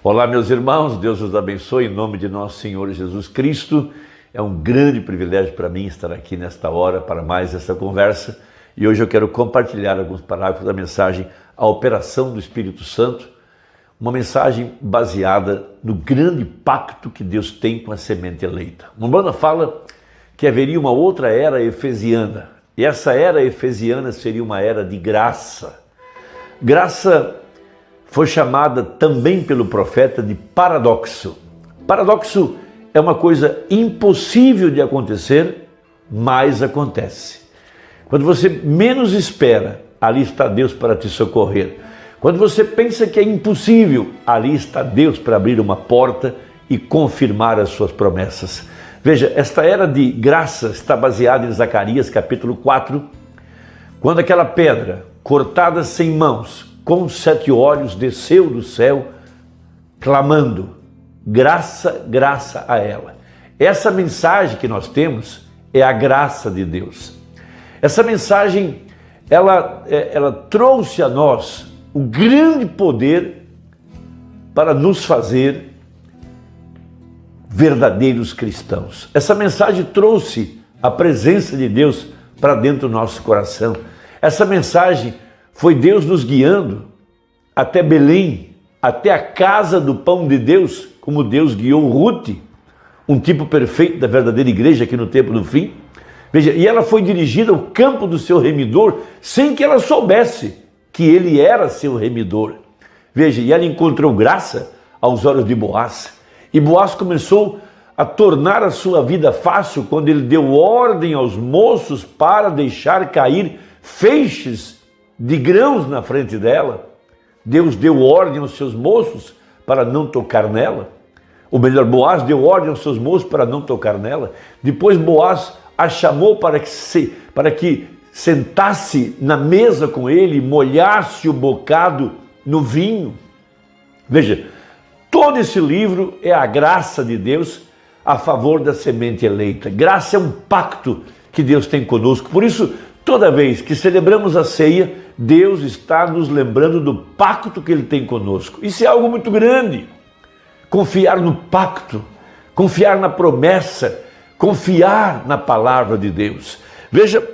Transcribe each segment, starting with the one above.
Olá, meus irmãos, Deus os abençoe em nome de nosso Senhor Jesus Cristo. É um grande privilégio para mim estar aqui nesta hora para mais essa conversa. E hoje eu quero compartilhar alguns parágrafos da mensagem A Operação do Espírito Santo, uma mensagem baseada no grande pacto que Deus tem com a semente eleita. Umbanda fala que haveria uma outra era efesiana, e essa era efesiana seria uma era de graça. Graça foi chamada também pelo profeta de paradoxo. Paradoxo é uma coisa impossível de acontecer, mas acontece. Quando você menos espera, ali está Deus para te socorrer. Quando você pensa que é impossível, ali está Deus para abrir uma porta e confirmar as suas promessas. Veja, esta era de graça está baseada em Zacarias capítulo 4, quando aquela pedra cortada sem mãos, com 7 olhos, desceu do céu, clamando, graça, graça a ela. Essa mensagem que nós temos é a graça de Deus. Essa mensagem, ela trouxe a nós o grande poder para nos fazer verdadeiros cristãos. Essa mensagem trouxe a presença de Deus para dentro do nosso coração. Essa mensagem foi Deus nos guiando até Belém, até a casa do pão de Deus, como Deus guiou Ruth, um tipo perfeito da verdadeira igreja aqui no tempo do fim. Veja, e ela foi dirigida ao campo do seu remidor, sem que ela soubesse que ele era seu remidor. Veja, e ela encontrou graça aos olhos de Boaz. E Boaz começou a tornar a sua vida fácil quando ele deu ordem aos moços para deixar cair feixes de grãos na frente dela. Deus deu ordem aos seus moços para não tocar nela. Ou melhor, Boaz deu ordem aos seus moços para não tocar nela. Depois Boaz a chamou para que sentasse na mesa com ele e molhasse o bocado no vinho. Veja, todo esse livro é a graça de Deus a favor da semente eleita. Graça é um pacto que Deus tem conosco. Por isso, toda vez que celebramos a ceia, Deus está nos lembrando do pacto que Ele tem conosco. Isso é algo muito grande. Confiar no pacto, confiar na promessa, confiar na palavra de Deus. Veja,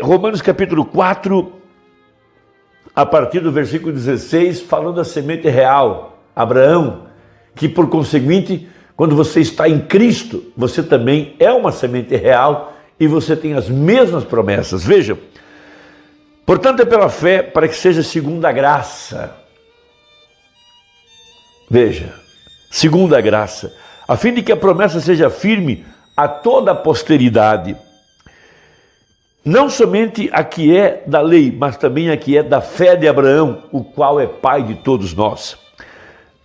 Romanos capítulo 4, a partir do versículo 16, falando da semente real, Abraão, que por conseguinte, quando você está em Cristo, você também é uma semente real e você tem as mesmas promessas. Veja, portanto é pela fé para que seja segundo a graça. Veja, segundo a graça, a fim de que a promessa seja firme a toda a posteridade. Não somente a que é da lei, mas também a que é da fé de Abraão, o qual é pai de todos nós.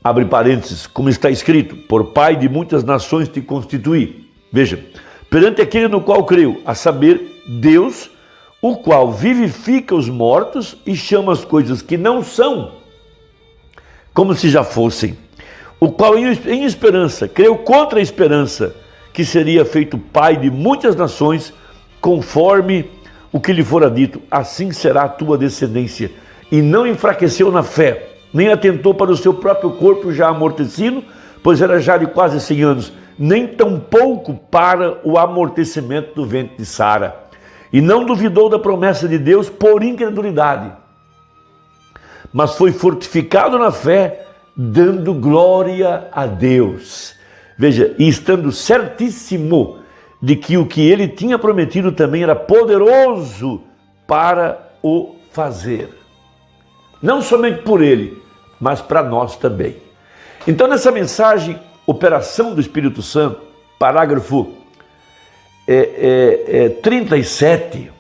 Abre parênteses, como está escrito, por pai de muitas nações te constituí. Veja, perante aquele no qual creu, a saber, Deus, o qual vivifica os mortos e chama as coisas que não são, como se já fossem. O qual em esperança, creu contra a esperança, que seria feito pai de muitas nações, conforme o que lhe fora dito, assim será a tua descendência. E não enfraqueceu na fé, nem atentou para o seu próprio corpo já amortecido, pois era já de quase 100 anos, nem tampouco para o amortecimento do ventre de Sara. E não duvidou da promessa de Deus por incredulidade, mas foi fortificado na fé, dando glória a Deus. Veja, e estando certíssimo de que o que ele tinha prometido também era poderoso para o fazer. Não somente por ele, mas para nós também. Então, nessa mensagem, Operação do Espírito Santo, parágrafo 37,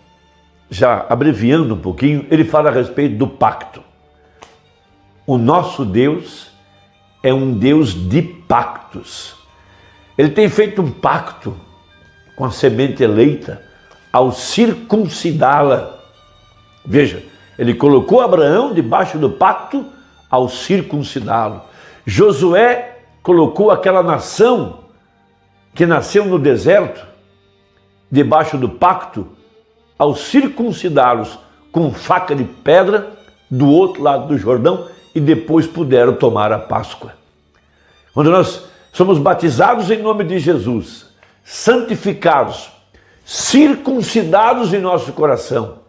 já abreviando um pouquinho, ele fala a respeito do pacto. O nosso Deus é um Deus de pactos. Ele tem feito um pacto com a semente eleita ao circuncidá-la. Veja, ele colocou Abraão debaixo do pacto ao circuncidá-lo. Josué colocou aquela nação que nasceu no deserto debaixo do pacto ao circuncidá-los com faca de pedra do outro lado do Jordão e depois puderam tomar a Páscoa. quando nós somos batizados em nome de Jesus, santificados, circuncidados em nosso coração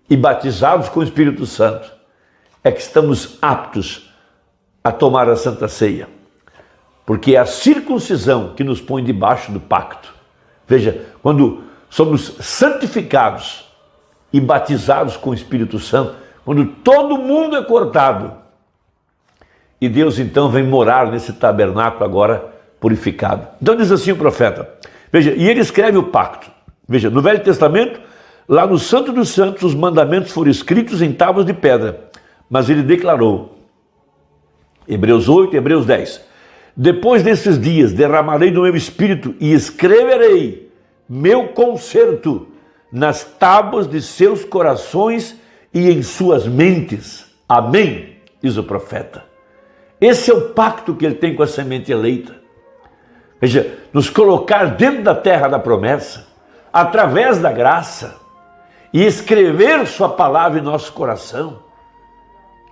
e batizados com o Espírito Santo, é que estamos aptos a tomar a Santa Ceia. Porque é a circuncisão que nos põe debaixo do pacto. Veja, quando somos santificados e batizados com o Espírito Santo, quando todo mundo é cortado, e Deus então vem morar nesse tabernáculo agora purificado. Então diz assim o profeta, veja, e ele escreve o pacto. Veja, no Velho Testamento, lá no Santo dos Santos, os mandamentos foram escritos em tábuas de pedra, mas ele declarou, Hebreus 8, Hebreus 10, depois desses dias derramarei do meu espírito e escreverei meu concerto nas tábuas de seus corações e em suas mentes. Amém, diz o profeta. Esse é o pacto que ele tem com a semente eleita. Veja, nos colocar dentro da terra da promessa, através da graça, e escrever sua palavra em nosso coração,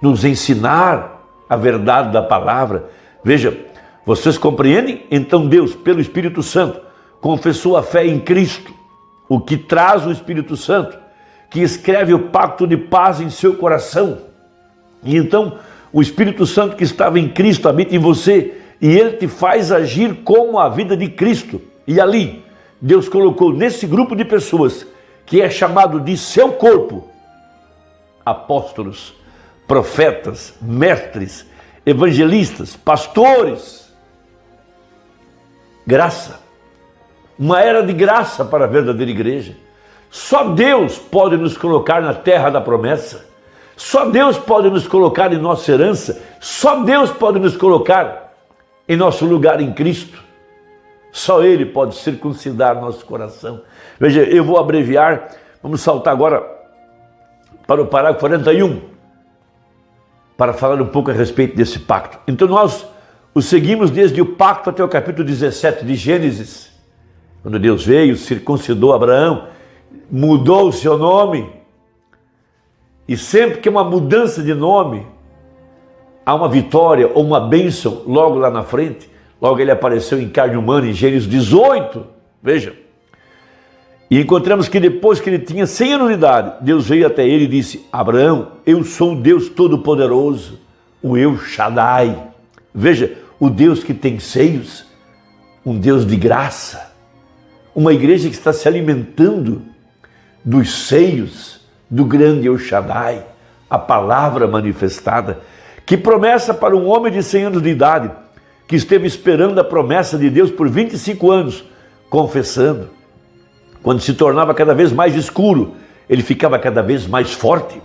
nos ensinar a verdade da palavra. Veja, vocês compreendem? Então Deus, pelo Espírito Santo, confessou a fé em Cristo, o que traz o Espírito Santo, que escreve o pacto de paz em seu coração. E então o Espírito Santo que estava em Cristo habita em você, e ele te faz agir como a vida de Cristo. E ali, Deus colocou nesse grupo de pessoas, que é chamado de seu corpo, apóstolos, profetas, mestres, evangelistas, pastores. Graça. Uma era de graça para a verdadeira igreja. Só Deus pode nos colocar na terra da promessa. Só Deus pode nos colocar em nossa herança. Só Deus pode nos colocar em nosso lugar em Cristo. Só Ele pode circuncidar nosso coração. Veja, eu vou abreviar. Vamos saltar agora para o parágrafo 41, para falar um pouco a respeito desse pacto. Então nós o seguimos desde o pacto até o capítulo 17 de Gênesis, quando Deus veio, circuncidou Abraão, mudou o seu nome, e sempre que uma mudança de nome, há uma vitória ou uma bênção logo lá na frente. Logo ele apareceu em carne humana em Gênesis 18, veja. E encontramos que depois que ele tinha 100 anos de idade, Deus veio até ele e disse, Abraão, eu sou o Deus Todo-Poderoso, o El Shaddai. Veja, o Deus que tem seios, um Deus de graça, uma igreja que está se alimentando dos seios do grande El Shaddai, a palavra manifestada. Que promessa para um homem de 100 anos de idade, que esteve esperando a promessa de Deus por 25 anos, confessando. Quando se tornava cada vez mais escuro, ele ficava cada vez mais forte.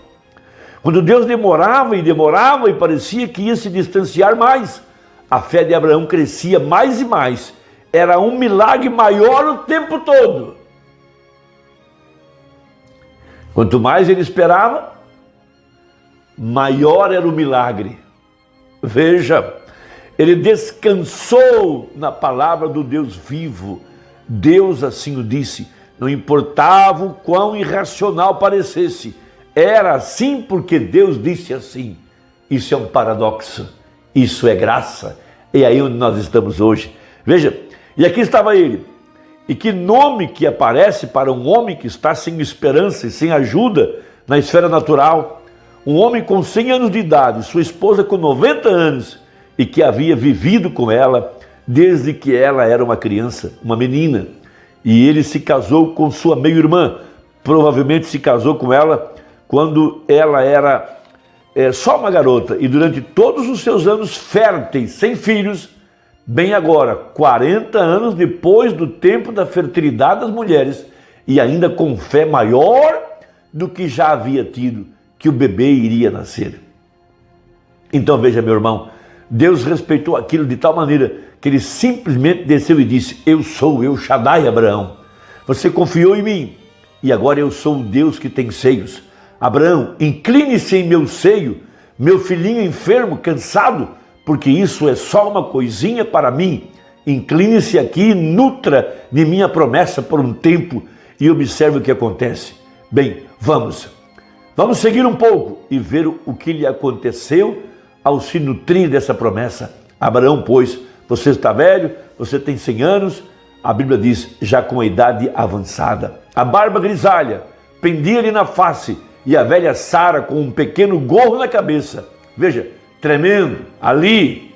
Quando Deus demorava e parecia que ia se distanciar mais, a fé de Abraão crescia mais e mais. Era um milagre maior o tempo todo. Quanto mais ele esperava, maior era o milagre. Veja, ele descansou na palavra do Deus vivo. Deus assim o disse, não importava o quão irracional parecesse, era assim porque Deus disse assim. Isso é um paradoxo, isso é graça, é aí onde nós estamos hoje. Veja, e aqui estava ele, e que nome que aparece para um homem que está sem esperança e sem ajuda na esfera natural, um homem com 100 anos de idade, sua esposa com 90 anos, e que havia vivido com ela desde que ela era uma criança, uma menina, e ele se casou com sua meio-irmã, provavelmente se casou com ela quando ela era só uma garota, e durante todos os seus anos férteis, sem filhos, bem agora, 40 anos depois do tempo da fertilidade das mulheres, e ainda com fé maior do que já havia tido, que o bebê iria nascer. Então veja, meu irmão, Deus respeitou aquilo de tal maneira que ele simplesmente desceu e disse, eu sou o El Shaddai, Abraão. Você confiou em mim e agora eu sou o Deus que tem seios. Abraão, incline-se em meu seio, meu filhinho enfermo, cansado, porque isso é só uma coisinha para mim. Incline-se aqui e nutra de minha promessa por um tempo e observe o que acontece. Bem, vamos seguir um pouco e ver o que lhe aconteceu ao se nutrir dessa promessa. Abraão, pois, você está velho, você tem 100 anos, a Bíblia diz, já com a idade avançada. A barba grisalha pendia-lhe na face, e a velha Sara com um pequeno gorro na cabeça. Veja, tremendo, ali,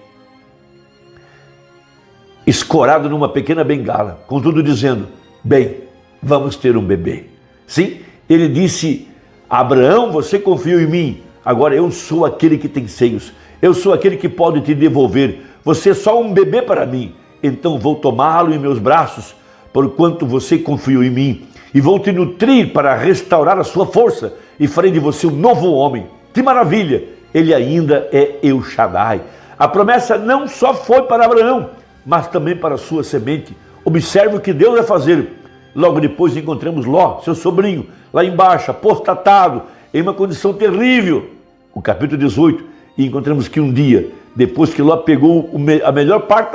escorado numa pequena bengala, contudo dizendo, bem, vamos ter um bebê. Sim, ele disse, Abraão, você confiou em mim, agora eu sou aquele que tem seios, eu sou aquele que pode te devolver, você é só um bebê para mim, então vou tomá-lo em meus braços, porquanto você confiou em mim, e vou te nutrir para restaurar a sua força, e farei de você um novo homem. Que maravilha! Ele ainda é El Shaddai. A promessa não só foi para Abraão, mas também para a sua semente. Observe o que Deus vai fazer. Logo depois encontramos Ló, seu sobrinho, lá embaixo, apostatado, em uma condição terrível. O capítulo 18, e encontramos que um dia, depois que Ló pegou a melhor parte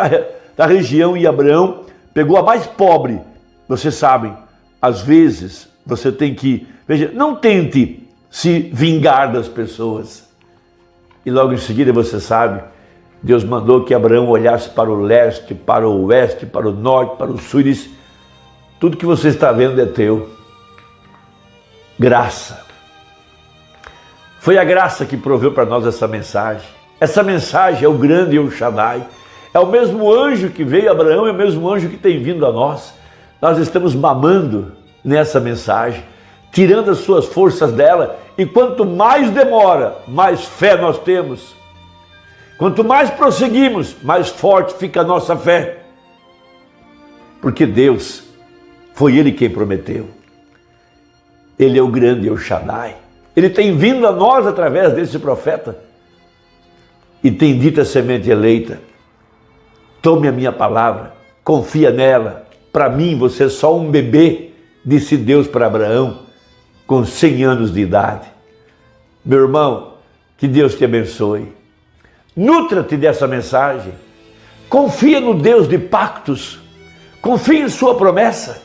da região e Abraão pegou a mais pobre, vocês sabem, às vezes você tem que, veja, não tente se vingar das pessoas. E logo em seguida você sabe, Deus mandou que Abraão olhasse para o leste, para o oeste, para o norte, para o sul e disse, tudo que você está vendo é teu. Graça. Foi a graça que proveu para nós essa mensagem. Essa mensagem é o grande El Shaddai. É o mesmo anjo que veio a Abraão, é o mesmo anjo que tem vindo a nós. Nós estamos mamando nessa mensagem, tirando as suas forças dela, e quanto mais demora, mais fé nós temos. Quanto mais prosseguimos, mais forte fica a nossa fé. Porque Deus, foi Ele quem prometeu. Ele é o grande El Shaddai. Ele tem vindo a nós através desse profeta e tem dito à semente eleita, tome a minha palavra, confia nela. Para mim, você é só um bebê, disse Deus para Abraão, com 100 anos de idade. Meu irmão, que Deus te abençoe. Nutra-te dessa mensagem. Confia no Deus de pactos. Confia em sua promessa.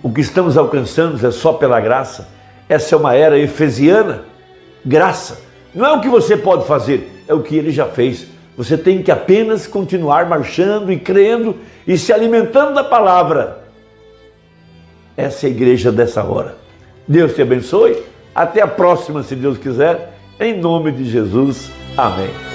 O que estamos alcançando é só pela graça. Essa é uma era efesiana. Graça. Não é o que você pode fazer, é o que Ele já fez. Você tem que apenas continuar marchando e crendo e se alimentando da palavra. Essa é a igreja dessa hora. Deus te abençoe. Até a próxima, se Deus quiser. Em nome de Jesus. Amém.